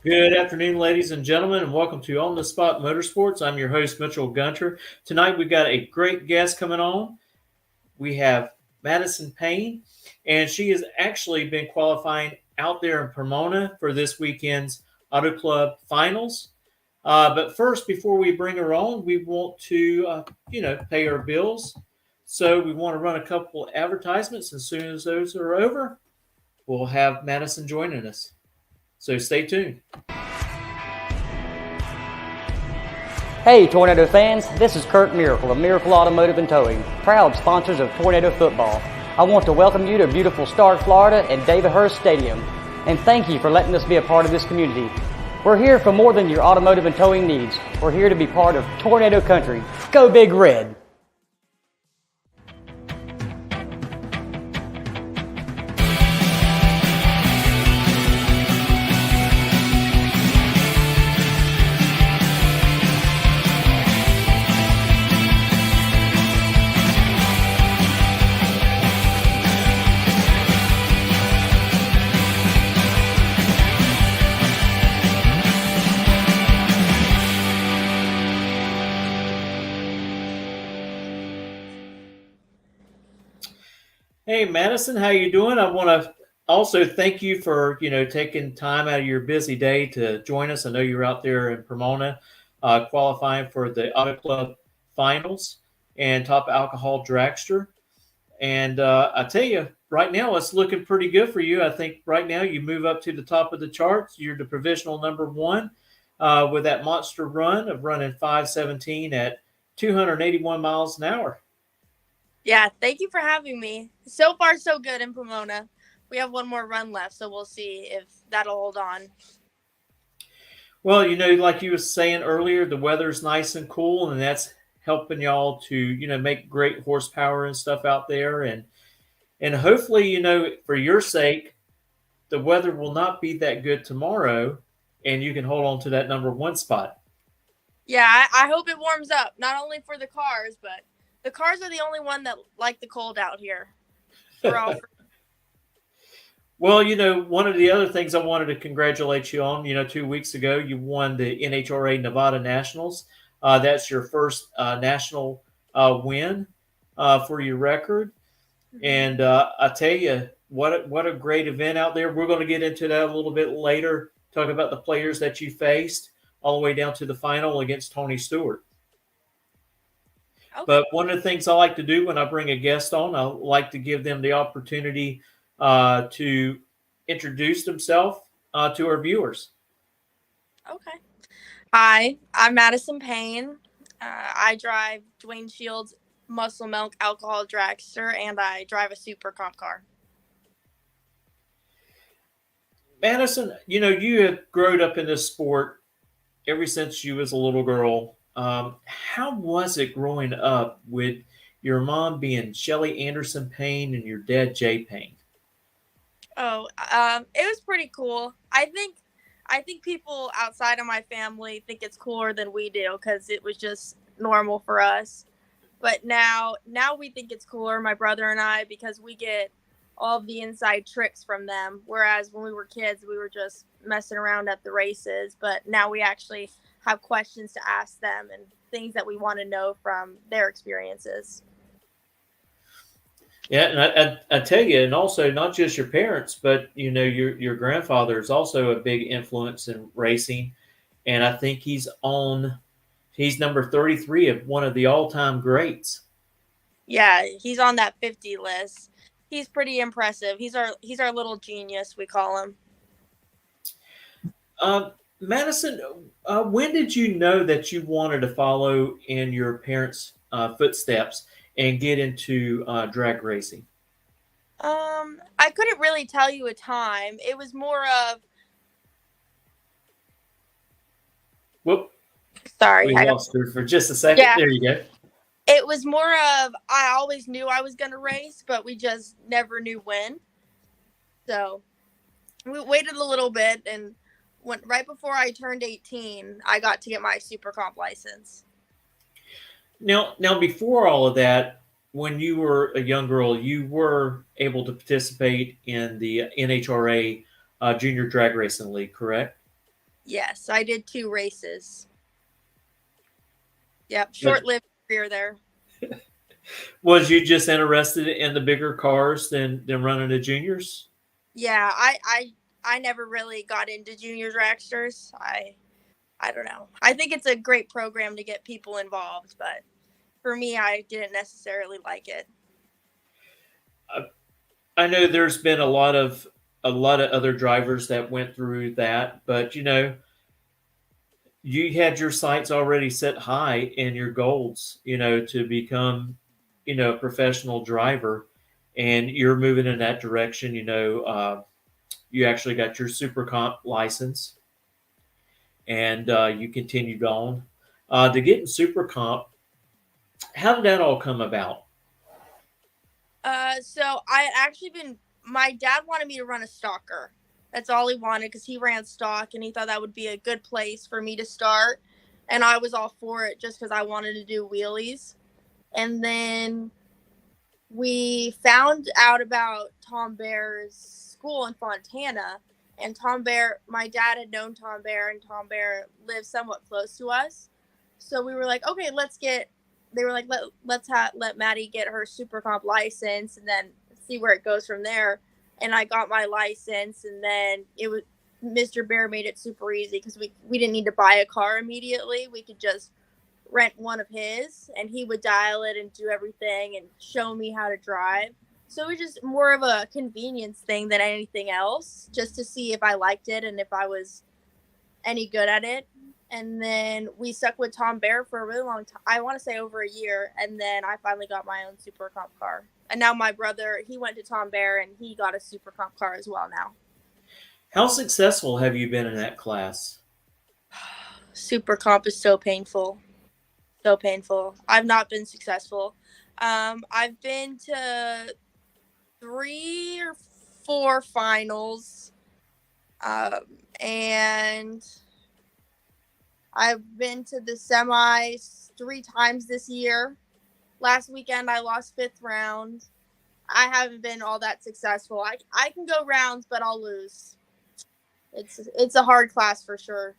Good afternoon, ladies and gentlemen, and welcome to On the Spot Motorsports. I'm your host, Mitchell Gunter. Tonight, we've got a great guest coming on. We have Madison Payne, and she has actually been qualifying out there in Pomona for this weekend's Auto Club Finals. But first, before we bring her on, we want to, pay our bills. So we want to run a couple advertisements. As soon as those are over, we'll have Madison joining us. So stay tuned. Hey Tornado fans, this is Kurt Miracle of Miracle Automotive and Towing, proud sponsors of Tornado Football. I want to welcome you to beautiful Stark, Florida at David Hurst Stadium, and thank you for letting us be a part of this community. We're here for more than your automotive and towing needs. We're here to be part of Tornado Country. Go Big Red! Hey, Madison, how you doing? I want to also thank you for, taking time out of your busy day to join us. I know you're out there in Pomona qualifying for the Auto Club Finals and Top Alcohol Dragster. And I tell you, right now, it's looking pretty good for you. I think right now you move up to the top of the charts. You're the provisional number one with that monster run of running 5:17 at 281 miles an hour. Yeah, thank you for having me. So far, so good in Pomona. We have one more run left, so we'll see if that'll hold on. Well, like you were saying earlier, the weather's nice and cool, and that's helping y'all to, make great horsepower and stuff out there. And hopefully, for your sake, the weather will not be that good tomorrow, and you can hold on to that number one spot. Yeah, I hope it warms up, not only for the cars, but the cars are the only one that like the cold out here. Well, one of the other things I wanted to congratulate you on, 2 weeks ago, you won the NHRA Nevada Nationals. That's your first national win for your record. Mm-hmm. And I tell you, what a great event out there. We're going to get into that a little bit later, talk about the players that you faced all the way down to the final against Tony Stewart. Okay. But one of the things I like to do when I bring a guest on, I like to give them the opportunity to introduce themselves to our viewers. Okay. Hi, I'm Madison Payne. I drive Dwayne Shields' Muscle Milk Alcohol Dragster, and I drive a Super Comp car. Madison, you have grown up in this sport ever since you was a little girl. How was it growing up with your mom being Shelly Anderson Payne and your dad Jay Payne? Oh, it was pretty cool. I think people outside of my family think it's cooler than we do because it was just normal for us. But now we think it's cooler, my brother and I, because we get all of the inside tricks from them. Whereas when we were kids, we were just messing around at the races. But now we actually have questions to ask them and things that we want to know from their experiences. Yeah, and I tell you, and also not just your parents, but your grandfather is also a big influence in racing, and I think he's number 33 of one of the all-time greats. Yeah, he's on that 50 list. He's pretty impressive. He's our little genius, we call him. Madison, when did you know that you wanted to follow in your parents' footsteps and get into drag racing? I couldn't really tell you a time. It was more of... Whoop. Sorry. We lost her for just a second. Yeah. There you go. It was more of, I always knew I was going to race, but we just never knew when. So we waited a little bit, and right before I turned 18, I got to get my Super Comp license. Now, before all of that, when you were a young girl, you were able to participate in the NHRA Junior Drag Racing League, correct? Yes, I did 2 races. Yep, But short-lived career there. was you just interested in the bigger cars than running the juniors? Yeah, I never really got into junior dragsters. I don't know. I think it's a great program to get people involved, but for me, I didn't necessarily like it. I know there's been a lot of other drivers that went through that, but you had your sights already set high in your goals, to become, a professional driver, and you're moving in that direction. You actually got your super comp license, and you continued on to get in super comp. How did that all come about? So I had actually been. My dad wanted me to run a stalker. That's all he wanted because he ran stock and he thought that would be a good place for me to start. And I was all for it just because I wanted to do wheelies. And then we found out about Tom Bear's school in Fontana. And Tom Bear, my dad had known Tom Bear, and Tom Bear lived somewhat close to us. So we were like, okay, they were like, let Maddie get her super comp license and then see where it goes from there. And I got my license, and then Mr. Bear made it super easy because we didn't need to buy a car immediately. We could just rent one of his, and he would dial it and do everything and show me how to drive. So it was just more of a convenience thing than anything else, just to see if I liked it and if I was any good at it. And then we stuck with Tom Bear for a really long time. I want to say over a year. And then I finally got my own super comp car. And now my brother, he went to Tom Bear and he got a super comp car as well now. How successful have you been in that class? Super comp is so painful. So painful. I've not been successful. I've been to 3 or 4 finals. And I've been to the semis 3 times this year. Last weekend, I lost 5th round. I haven't been all that successful. I can go rounds, but I'll lose. It's a hard class for sure.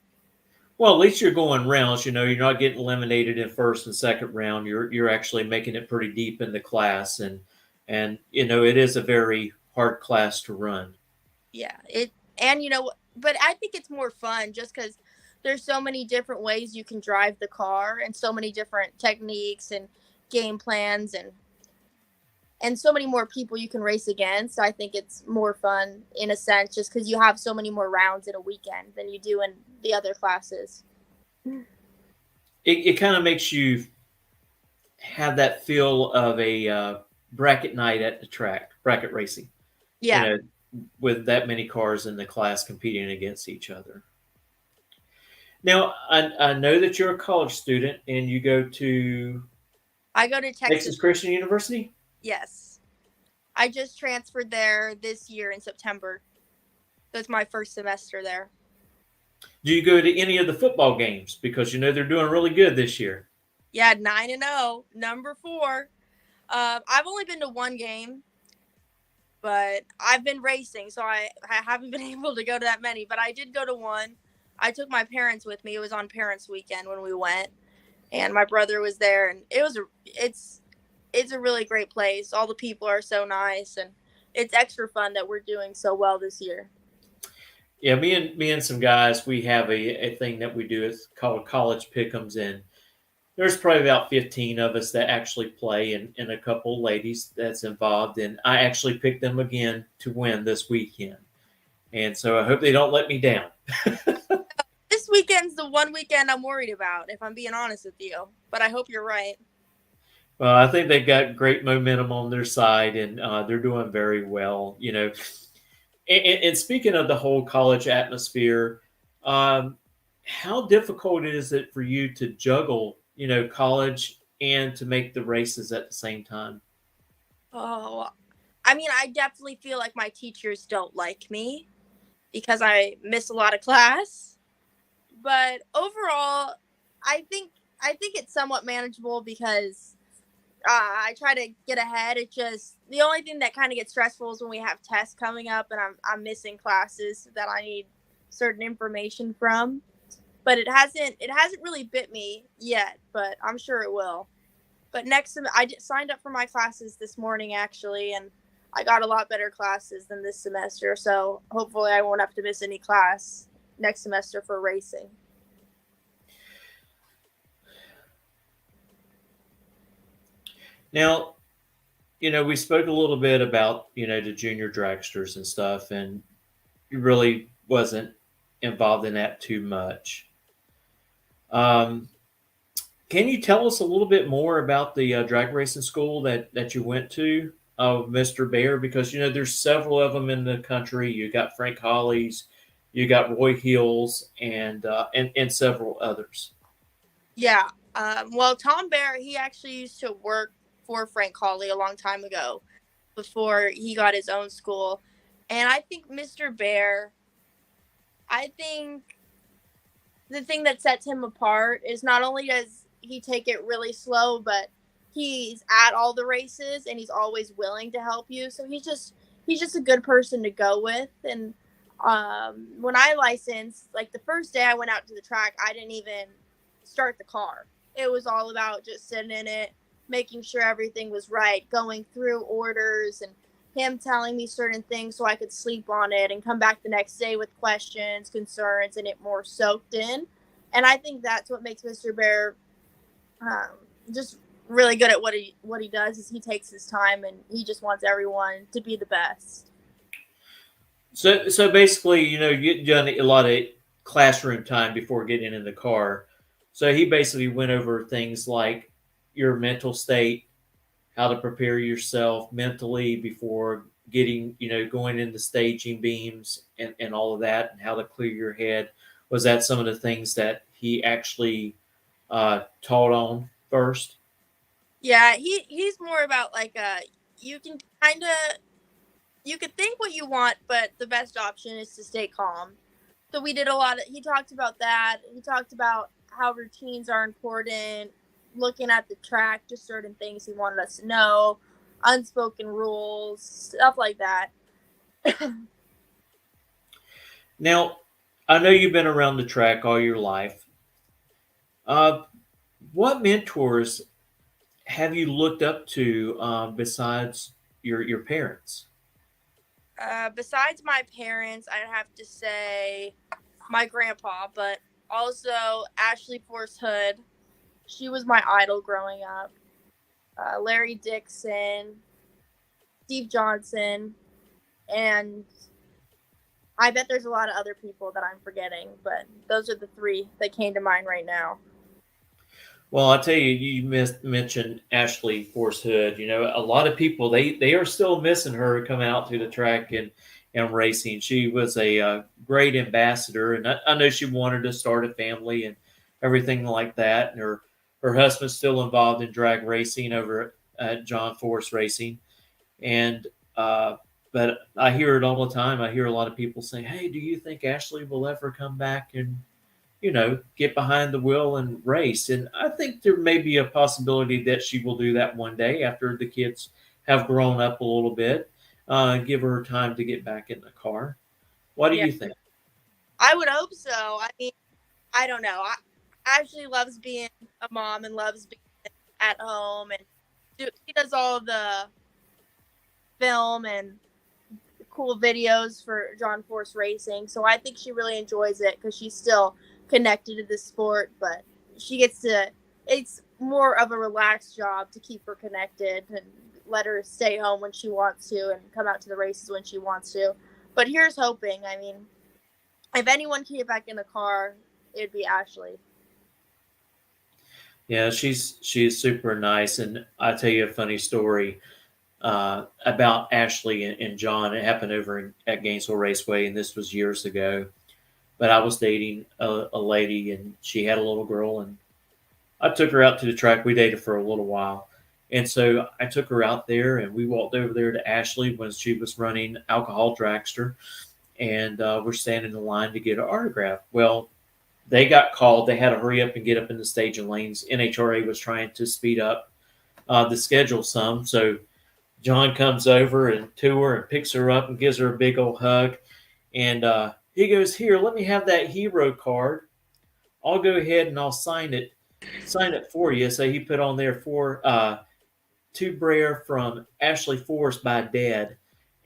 Well, at least you're going rounds. You're not getting eliminated in first and second round. You're actually making it pretty deep in the class, and it is a very hard class to run. Yeah, but I think it's more fun just because there's so many different ways you can drive the car and so many different techniques and game plans and so many more people you can race against. I think it's more fun in a sense just because you have so many more rounds in a weekend than you do in the other classes. It kind of makes you have that feel of a bracket night at the track, bracket racing. You Yeah, know, with that many cars in the class competing against each other. Now, I know that you're a college student and you go to I go to Texas. Texas Christian University. Yes, I just transferred there this year in September. That's my first semester there. Do you go to any of the football games? Because they're doing really good this year. Yeah, 9-0, number 4. I've only been to 1 game, but I've been racing, so I haven't been able to go to that many. But I did go to 1. I took my parents with me. It was on Parents Weekend when we went, and my brother was there, and it's a really great place. All the people are so nice, and it's extra fun that we're doing so well this year. Yeah, me and some guys, we have a thing that we do. It's called College Pick'ems, and there's probably about 15 of us that actually play, and a couple ladies that's involved. And I actually picked them again to win this weekend, and so I hope they don't let me down. This weekend's the one weekend I'm worried about, if I'm being honest with you. But I hope you're right. Well, I think they've got great momentum on their side, and they're doing very well. And speaking of the whole college atmosphere, how difficult is it for you to juggle, college and to make the races at the same time? Oh, I mean, I definitely feel like my teachers don't like me because I miss a lot of class. But overall, I think it's somewhat manageable because I try to get ahead. It just the only thing that kind of gets stressful is when we have tests coming up and I'm missing classes that I need certain information from. But it hasn't really bit me yet, but I'm sure it will. But I signed up for my classes this morning actually, and I got a lot better classes than this semester. So hopefully I won't have to miss any class next semester for racing. Now, we spoke a little bit about, the junior dragsters and stuff, and you really wasn't involved in that too much. Um, can you tell us a little bit more about the drag racing school that you went to, Mr. Bear? Because there's several of them in the country. You got Frank Holly's, you got Roy Hills, and several others. Yeah. Well, Tom Bear, he actually used to work for Frank Hawley a long time ago before he got his own school. And I think Mr. Bear, I think the thing that sets him apart is not only does he take it really slow, but he's at all the races and he's always willing to help you. So he's just a good person to go with. And when I licensed, like the first day I went out to the track, I didn't even start the car. It was all about just sitting in it, making sure everything was right, going through orders and him telling me certain things so I could sleep on it and come back the next day with questions, concerns, and it more soaked in. And I think that's what makes Mr. Bear just really good at what he does is he takes his time and he just wants everyone to be the best. So basically, you've done a lot of classroom time before getting in the car. So he basically went over things like your mental state, how to prepare yourself mentally before going into staging beams and all of that, and how to clear your head. Was that some of the things that he actually taught on first? Yeah, he's more about like you can you could think what you want, but the best option is to stay calm. So he talked about that. He talked about how routines are important, looking at the track, just certain things he wanted us to know, unspoken rules, stuff like that. Now, I know you've been around the track all your life. Uh, what mentors have you looked up to besides your parents? Besides my parents, I'd have to say my grandpa, but also Ashley Force Hood. She was my idol growing up. Larry Dixon, Steve Johnson, and I bet there's a lot of other people that I'm forgetting, but those are the three that came to mind right now. Well, I tell you, mentioned Ashley Force Hood. A lot of people they are still missing her come out to the track and racing. She was a great ambassador, and I know she wanted to start a family and everything like that. And her husband's still involved in drag racing over at John Force Racing, and but I hear it all the time. I hear a lot of people saying, "Hey, do you think Ashley will ever come back and get behind the wheel and race?" And I think there may be a possibility that she will do that one day after the kids have grown up a little bit. Give her time to get back in the car. What do Yeah, you think? I would hope so. I mean, I don't know. Ashley loves being a mom and loves being at home, and she does all the film and cool videos for John Force Racing. So I think she really enjoys it because she's still connected to the sport, but it's more of a relaxed job to keep her connected and let her stay home when she wants to and come out to the races when she wants to. But here's hoping. I mean, if anyone can get back in the car, it'd be Ashley. Yeah, she's super nice, and I'll tell you a funny story about Ashley and John. It happened over at Gainesville Raceway, and this was years ago. But I was dating a lady, and she had a little girl, and I took her out to the track. We dated for a little while, and so I took her out there, and we walked over there to Ashley when she was running Alcohol Dragster, and we're standing in line to get an autograph. Well, they got called. They had to hurry up and get up in the staging lanes. NHRA was trying to speed up the schedule some, so John comes over and to her and picks her up and gives her a big old hug. And He goes, "Here, let me have that hero card. I'll go ahead and I'll sign it for you." So he put on there for to Brer from Ashley Forrest by Dad.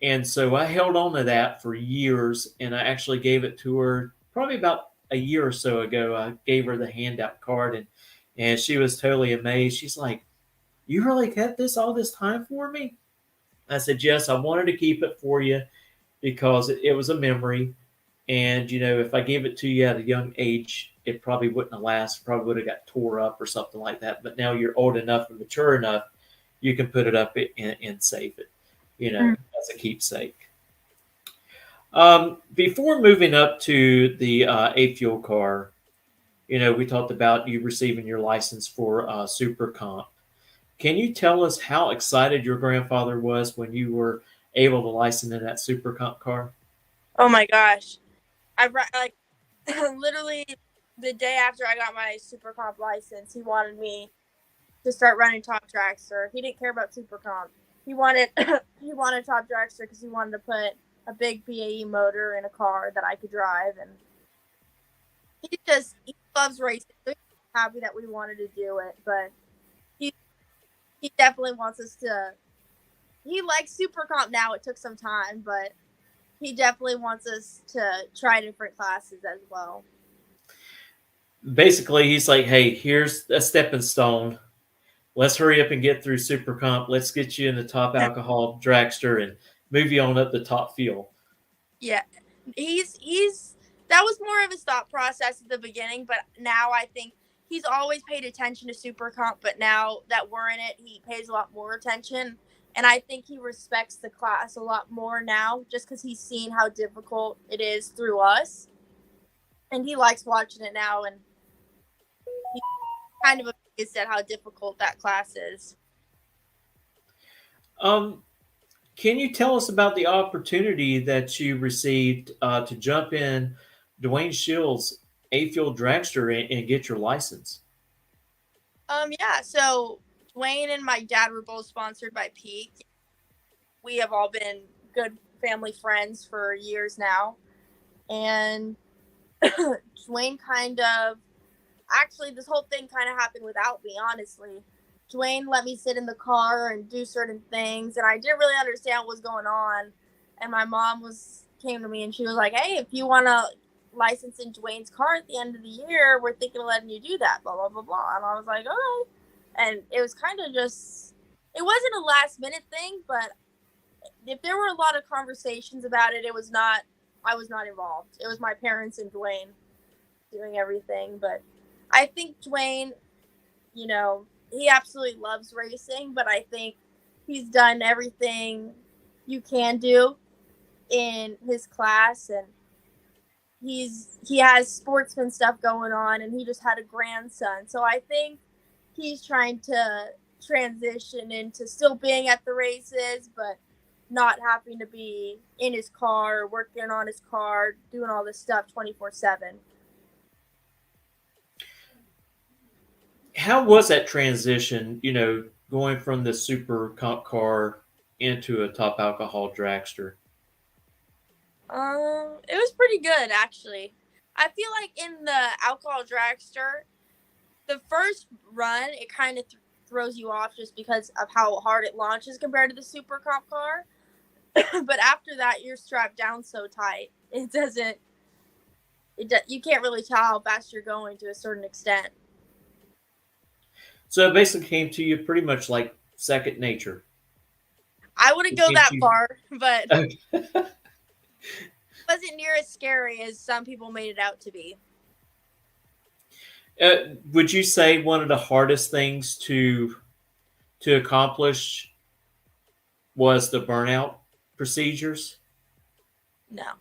And so I held on to that for years, and I actually gave it to her probably about a year or so ago. I gave her the handout card, and she was totally amazed. She's like, "You really kept this all this time for me?" I said, "Yes, I wanted to keep it for you because it was a memory. And, if I gave it to you at a young age, it probably wouldn't have lasted, probably would have got tore up or something like that. But now you're old enough and mature enough, you can put it up and save it, as a keepsake." Before moving up to the A fuel car, we talked about you receiving your license for Super Comp. Can you tell us how excited your grandfather was when you were able to license in that Super Comp car? Oh my gosh. Like literally the day after I got my Super Comp license, he wanted me to start running Top Dragster. He didn't care about Super Comp. He wanted he wanted Top Dragster because he wanted to put a big BAE motor in a car that I could drive, and he loves racing. So he's happy that we wanted to do it, but he he definitely wants us to. He likes Super Comp now. It took some time, but he definitely wants us to try different classes as well. Basically, he's like, "Hey, here's a stepping stone. Let's hurry up and get through Super Comp. Let's get you in the top alcohol dragster and move you on up the top fuel." Yeah, he's that was more of his thought process at the beginning, but now I think he's always paid attention to Super Comp, but now that we're in it, he pays a lot more attention, and I think he respects the class a lot more now, just because he's seen how difficult it is through us, and he likes watching it now, and he's kind of amazed at how difficult that class is. Um, can you tell us about the opportunity that you received to jump in Dwayne Shields' A Fuel Dragster and get your license? Yeah, so Dwayne and my dad were both sponsored by Peak. We have all been good family friends for years now. And Dwayne kind of, actually, this whole thing kind of happened without me, honestly. Dwayne let me sit in the car and do certain things, and I didn't really understand what was going on. And my mom came to me and she was like, "Hey, if you want to license in Dwayne's car at the end of the year, we're thinking of letting you do that, blah, blah, blah, blah." And I was like, "Okay." And it was kind of just, it wasn't a last minute thing, but if there were a lot of conversations about it, I was not involved. It was my parents and Dwayne doing everything. But I think Dwayne, he absolutely loves racing, but I think he's done everything you can do in his class, and he has sportsman stuff going on, and he just had a grandson. So I think he's trying to transition into still being at the races, but not having to be in his car, working on his car, doing all this stuff 24/7. How was that transition, going from the Super Comp car into a top alcohol dragster? It was pretty good actually. I feel like in the alcohol dragster, the first run it kind of throws you off just because of how hard it launches compared to the Super Comp car. But after that, you're strapped down so tight. It doesn't. You can't really tell how fast you're going to a certain extent. So it basically came to you pretty much like second nature. I wouldn't It go came that to you. far, but Okay. it wasn't near as scary as some people made it out to be. Would you say one of the hardest things to accomplish was the burnout procedures? No.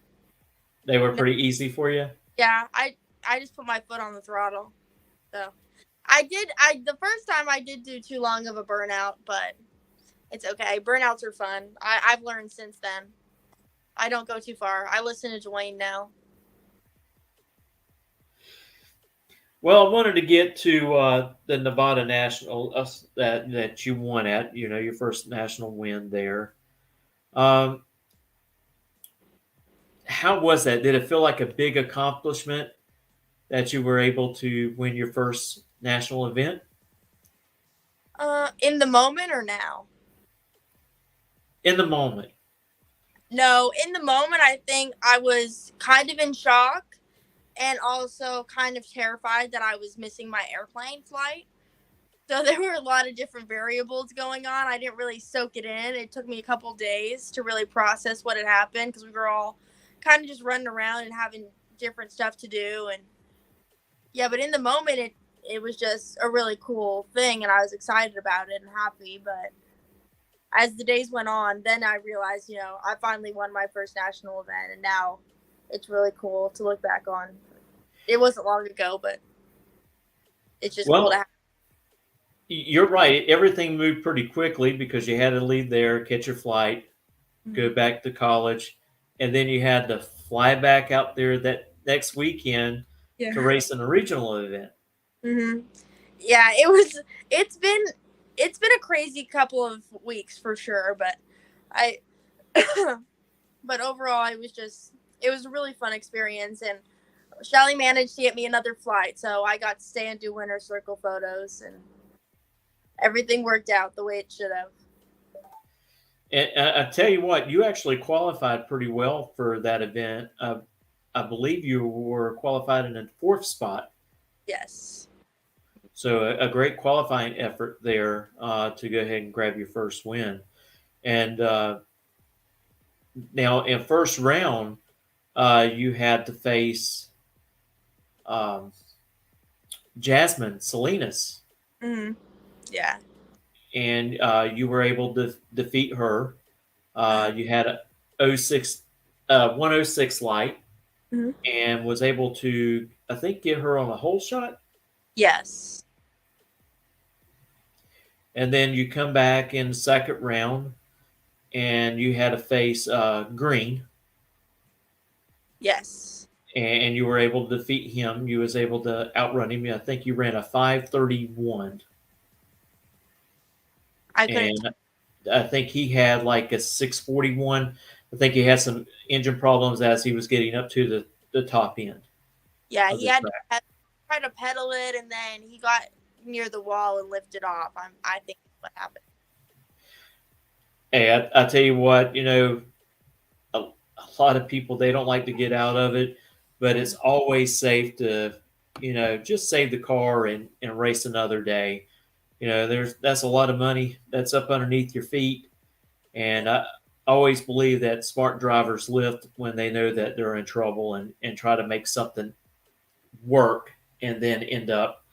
They were No. pretty easy for you. Yeah, I just put my foot on the throttle. So I the first time I did do too long of a burnout, but it's okay. Burnouts are fun. I've learned since then. I don't go too far. I listen to Dwayne now. Well, I wanted to get to the Nevada National that you won at. Your first national win there. Um, how was that? Did it feel like a big accomplishment that you were able to win your first national event? In the moment or now? In the moment. No, in the moment, I think I was kind of in shock and also kind of terrified that I was missing my airplane flight. So there were a lot of different variables going on. I didn't really soak it in. It took me a couple days to really process what had happened because we were all kind of just running around and having different stuff to do. And yeah, but in the moment, it was just a really cool thing, and I was excited about it and happy. But as the days went on, then I realized, I finally won my first national event, and now it's really cool to look back on. It wasn't long ago, but it's just cool to Well, have. you're right. Everything moved pretty quickly because you had to leave there, catch your flight, go back to college, and then you had to fly back out there that next weekend Yeah. to race in a regional event. Yeah, it was. It's been. It's been a crazy couple of weeks for sure, but I. but overall, It was a really fun experience, and Shelly managed to get me another flight, so I got to stay and do winner's circle photos, and everything worked out the way it should have. And I tell you what, you actually qualified pretty well for that event. I believe you were qualified in the fourth spot. Yes. So a great qualifying effort there to go ahead and grab your first win. And now in first round, you had to face um, Jasmine Salinas, Yeah. and you were able to defeat her. You had a 106 light, and was able to, I think, get her on a hole shot. Yes. And then you come back in the second round, and you had to face Green, Yes. and you were able to defeat him. You was able to outrun him. I think you ran a 5:31, I couldn't. and I think he had like a 6:41. I think he had some engine problems as he was getting up to the top end Yeah, of he the had track. to try to pedal it, and then he got near the wall and lifted off. I think that's what happened. Hey, I tell you what, a lot of people, they don't like to get out of it, but it's always safe to, just save the car and race another day. That's a lot of money that's up underneath your feet, and I always believe that smart drivers lift when they know that they're in trouble and try to make something work and then end up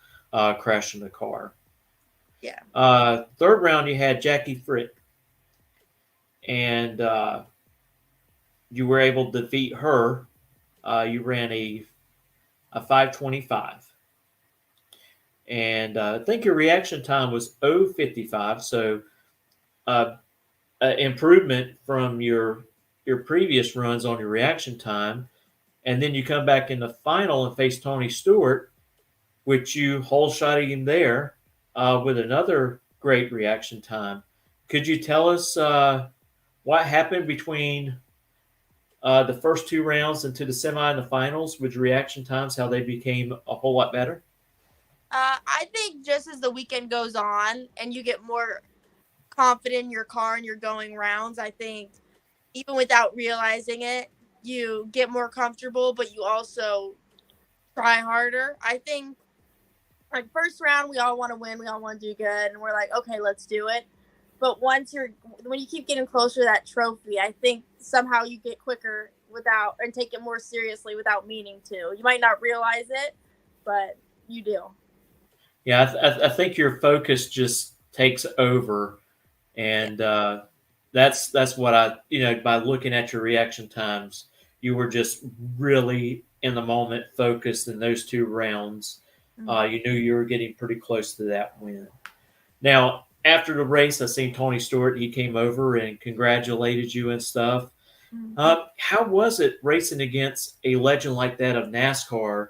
crashing the car. Yeah. Third round, you had Jackie Frick, and you were able to defeat her. You ran a 5:25, and I think your reaction time was 0:55. So uh, improvement from your previous runs on your reaction time, and then you come back in the final and face Tony Stewart, which you hole shot him there with another great reaction time. Could you tell us what happened between the first two rounds into the semi and the finals with reaction times, how they became a whole lot better? I think just as the weekend goes on and you get more confident in your car and you're going rounds, I think even without realizing it, you get more comfortable, but you also try harder. I think like first round, we all want to win, we all want to do good, and we're like, okay, let's do it. But when you keep getting closer to that trophy, I think somehow you get quicker without and take it more seriously without meaning to. You might not realize it, but you do. Yeah, I think your focus just takes over, and that's what by looking at your reaction times, you were just really in the moment, focused in those two rounds. You knew you were getting pretty close to that win. Now, after the race, I seen Tony Stewart. He came over and congratulated you and stuff. How was it racing against a legend like that of NASCAR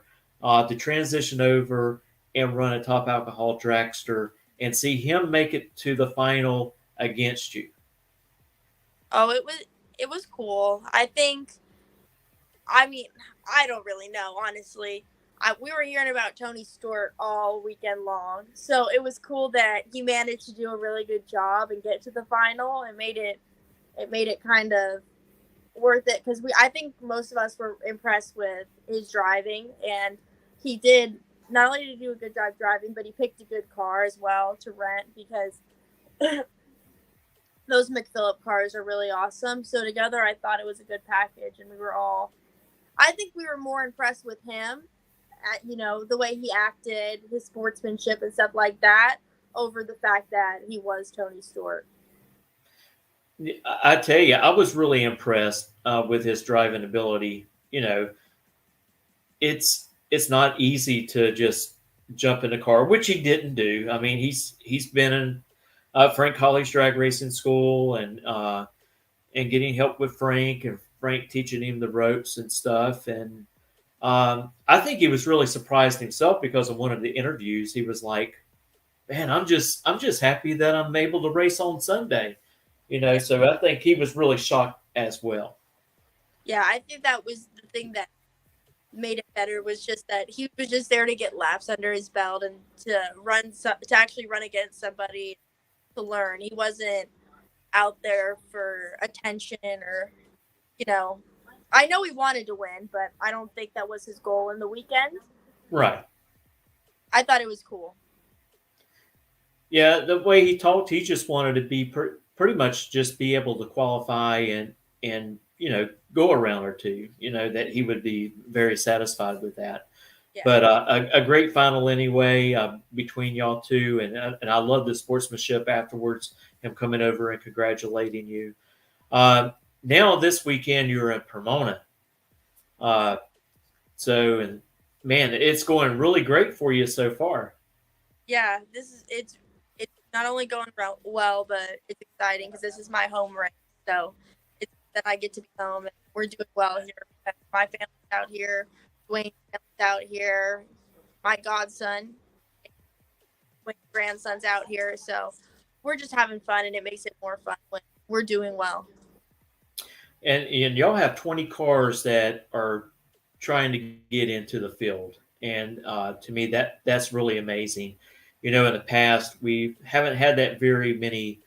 to transition over and run a top alcohol dragster and see him make it to the final against you? Oh, it was cool. I think I mean, I don't really know, honestly. We were hearing about Tony Stewart all weekend long, so it was cool that he managed to do a really good job and get to the final. It made it kind of worth it because I think most of us were impressed with his driving, and he did not only did he do a good job driving, but he picked a good car as well to rent because those McPhillip cars are really awesome. So together, I thought it was a good package, and I think we were more impressed with him, the way he acted, his sportsmanship and stuff like that, over the fact that he was Tony Stewart. I tell you, I was really impressed with his driving ability. It's not easy to just jump in a car, which he didn't do. I mean, he's been in Frank Holly's drag racing school and getting help with Frank and Frank teaching him the ropes and stuff. And I think he was really surprised himself because in one of the interviews he was like, "Man, I'm just happy that I'm able to race on Sunday." Yeah. So I think he was really shocked as well. Yeah, I think that was the thing that made it better was just that he was just there to get laps under his belt and to actually run against somebody to learn. He wasn't out there for attention or you know. I know he wanted to win, but I don't think that was his goal in the weekend. Right. I thought it was cool. Yeah, the way he talked, he just wanted to be pretty much just be able to qualify and go around or two. That he would be very satisfied with that. Yeah. But a great final anyway between y'all two, and I love the sportsmanship afterwards. Him coming over and congratulating you. Now this weekend you're in Pomona, uh, and man, it's going really great for you so far. Yeah, it's not only going well, but it's exciting because this is my home race. So it's that I get to be home and we're doing well here. My family's out here, Dwayne's family's out here, my godson, my grandson's out here. So we're just having fun, and it makes it more fun when we're doing well. And y'all have 20 cars that are trying to get into the field, and to me that's really amazing. In the past we haven't had that very many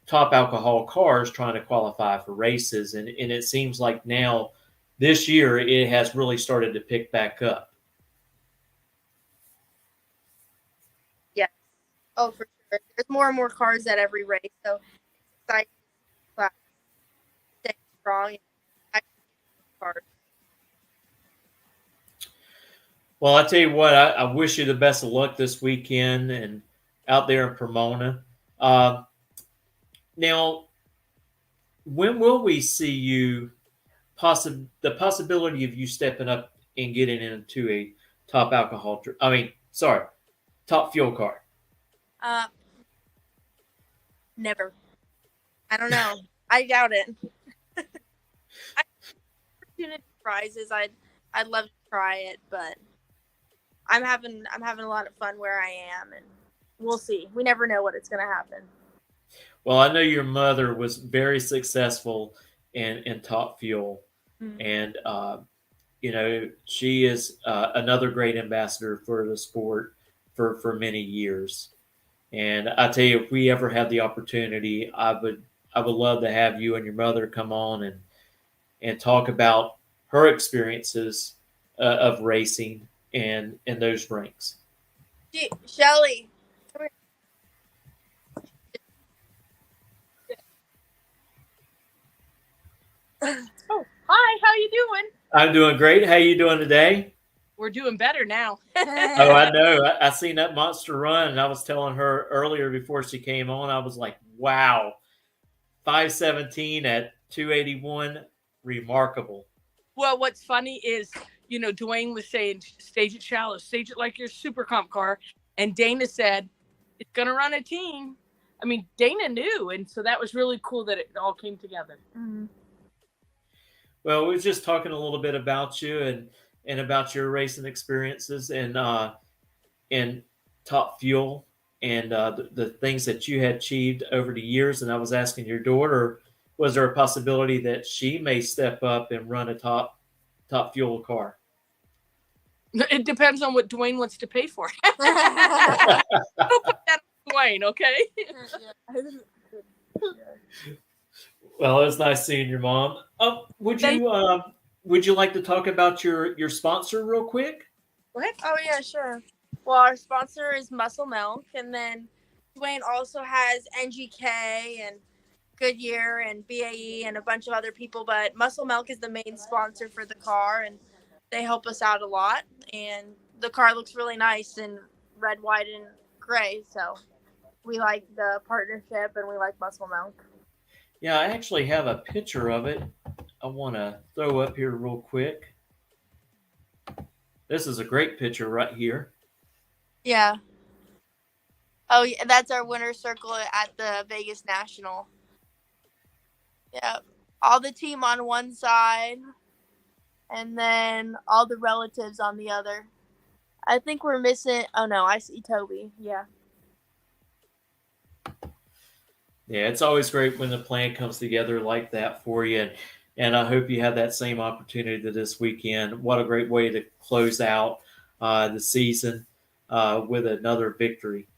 top alcohol cars trying to qualify for races, and it seems like now this year it has really started to pick back up. Yes. Oh, for sure. There's more and more cars at every race, so it's exciting to see stay strong and actually get cars. Well, I tell you what, I wish you the best of luck this weekend and out there in Pomona. Uh, Now, when will we see you? The possibility of you stepping up and getting into a top alcohol. Top fuel car. Uh, Never. I don't know. I doubt it. Opportunity prizes. I'd love to try it, but I'm having a lot of fun where I am, and we'll see. We never know what it's gonna happen. Well, I know your mother was very successful in Top Fuel, Mm-hmm. and she is another great ambassador for the sport for many years. And I tell you, if we ever have the opportunity, I would love to have you and your mother come on and talk about her experiences of racing and those rinks. Shelly, come Oh, hi, how you doing? I'm doing great. How you doing today? We're doing better now. Oh, I know. I seen that monster run, and I was telling her earlier before she came on. I was like, "Wow, 5:17 at 281, remarkable." Well, what's funny is, Dwayne was saying, stage it shallow, stage it like your super comp car. And Dana said, it's going to run a team. I mean, Dana knew. And so that was really cool that it all came together. Mm-hmm. Well, we were just talking a little bit about you and about your racing experiences and Top Fuel and the things that you had achieved over the years. And I was asking your daughter, was there a possibility that she may step up and run a top top fuel car. It depends on what Dwayne wants to pay for. Don't put that on Dwayne, okay? Well, it was nice seeing your mom. Would you like to talk about your sponsor real quick? What? Oh yeah, sure. Well, our sponsor is Muscle Milk, and then Dwayne also has NGK and Goodyear and BAE and a bunch of other people, but Muscle Milk is the main sponsor for the car, and they help us out a lot. And the car looks really nice in red, white, and gray, so we like the partnership and we like Muscle Milk. Yeah, I actually have a picture of it. I want to throw up here real quick. This is a great picture right here. Yeah. Oh, yeah, that's our winner's circle at the Vegas National. Yeah. All the team on one side, and then all the relatives on the other. I think we're missing. Oh no, I see Toby. Yeah. Yeah, it's always great when the plan comes together like that for you. And I hope you have that same opportunity this weekend. What a great way to close out the season with another victory.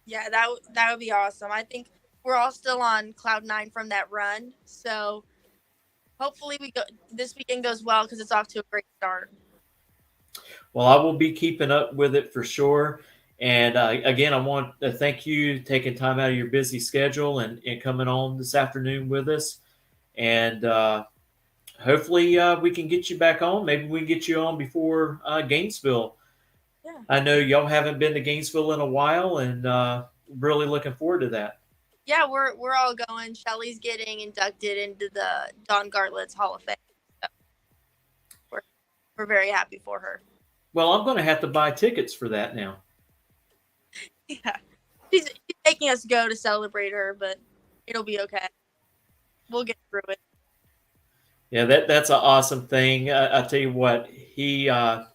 Yeah, that would be awesome. I think we're all still on cloud 9 from that run. So hopefully this weekend goes well because it's off to a great start. Well, I will be keeping up with it for sure. And again, I want to thank you taking time out of your busy schedule and coming on this afternoon with us. And hopefully we can get you back on. Maybe we can get you on before Gainesville. Yeah. I know y'all haven't been to Gainesville in a while, and really looking forward to that. Yeah, we're all going. Shelly's getting inducted into the Don Gartlett's Hall of Fame. So we're very happy for her. Well, I'm going to have to buy tickets for that now. Yeah, she's making us go to celebrate her, but it'll be okay. We'll get through it. Yeah, that's an awesome thing. I tell you what, him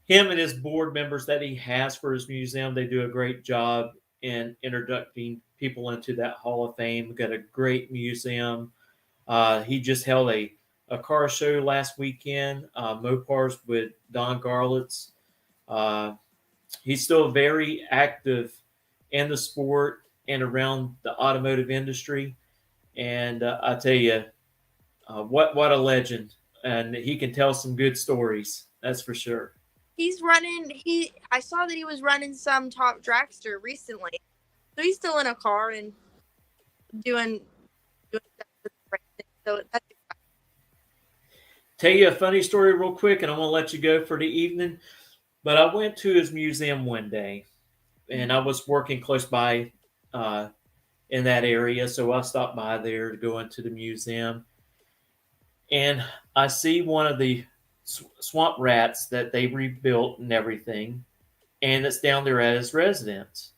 and his board members that he has for his museum, they do a great job in introducing people into that Hall of Fame. We've got a great museum. He just held a car show last weekend, Mopars with Don Garlett's. He's still very active in the sport and around the automotive industry. And I tell you, what a legend. And he can tell some good stories. That's for sure. He's running. I saw that he was running some top dragster recently, so he's still in a car and doing stuff with racing. So that's exciting. Tell you a funny story real quick, and I'm gonna let you go for the evening. But I went to his museum one day, and I was working close by in that area, so I stopped by there to go into the museum, and I see one of the swamp rats that they rebuilt and everything, and it's down there at his residence.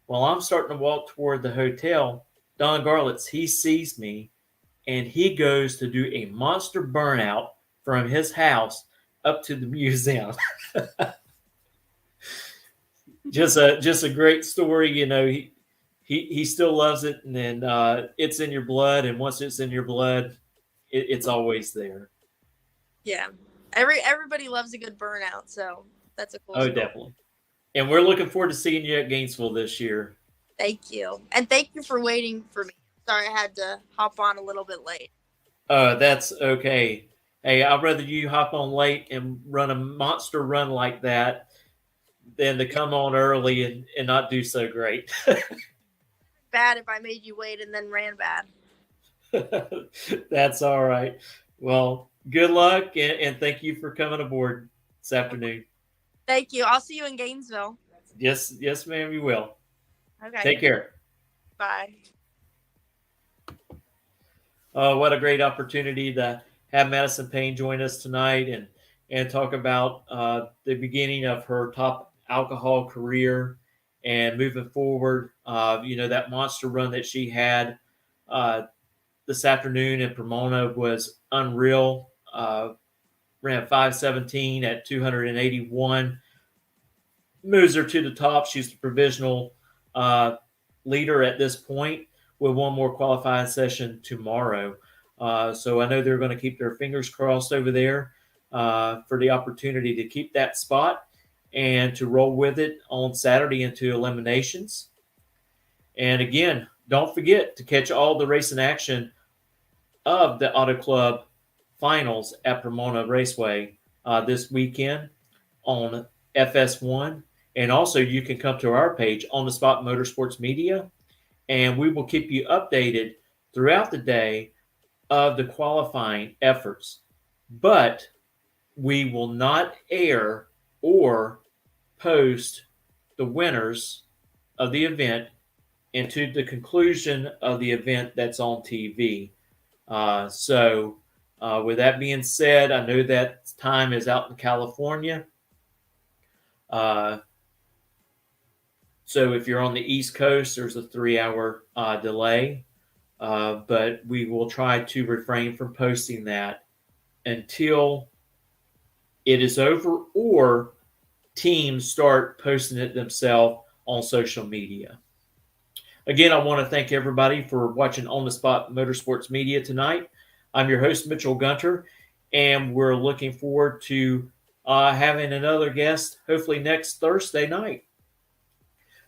Well, I'm starting to walk toward the hotel. Don Garlett's, he sees me, and he goes to do a monster burnout from his house up to the museum. just a great story. You know, he still loves it, and then it's in your blood, and once it's in your blood, it's always there. Yeah, everybody loves a good burnout, so that's a cool story. Definitely. And we're looking forward to seeing you at Gainesville this year. Thank you, and thank you for waiting for me. Sorry, I had to hop on a little bit late. That's okay. Hey, I'd rather you hop on late and run a monster run like that than to come on early and not do so great. Bad if I made you wait and then ran bad. That's all right. Well, good luck, and thank you for coming aboard this afternoon. Thank you. I'll see you in Gainesville. Yes, ma'am, you will. Okay. Take care. Bye. What a great opportunity to have Madison Payne join us tonight and talk about the beginning of her top alcohol career and moving forward. That monster run that she had this afternoon in Pomona was unreal. Ran 5:17 at 281. Moves her to the top. She's the provisional leader at this point with one more qualifying session tomorrow. So I know they're going to keep their fingers crossed over there for the opportunity to keep that spot and to roll with it on Saturday into eliminations. And again, don't forget to catch all the racing action of the Auto Club finals at Pomona Raceway this weekend on FS1. And also, you can come to our page on the Spot Motorsports Media, and we will keep you updated throughout the day of the qualifying efforts. But we will not air or post the winners of the event into the conclusion of the event that's on TV. With that being said, I know that time is out in California. So if you're on the East Coast, there's a 3-hour delay. But we will try to refrain from posting that until it is over or teams start posting it themselves on social media. Again, I want to thank everybody for watching On the Spot Motorsports Media tonight. I'm your host, Mitchell Gunter, and we're looking forward to having another guest, hopefully next Thursday night.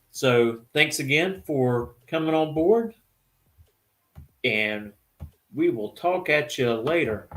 So thanks again for coming on board, and we will talk at you later.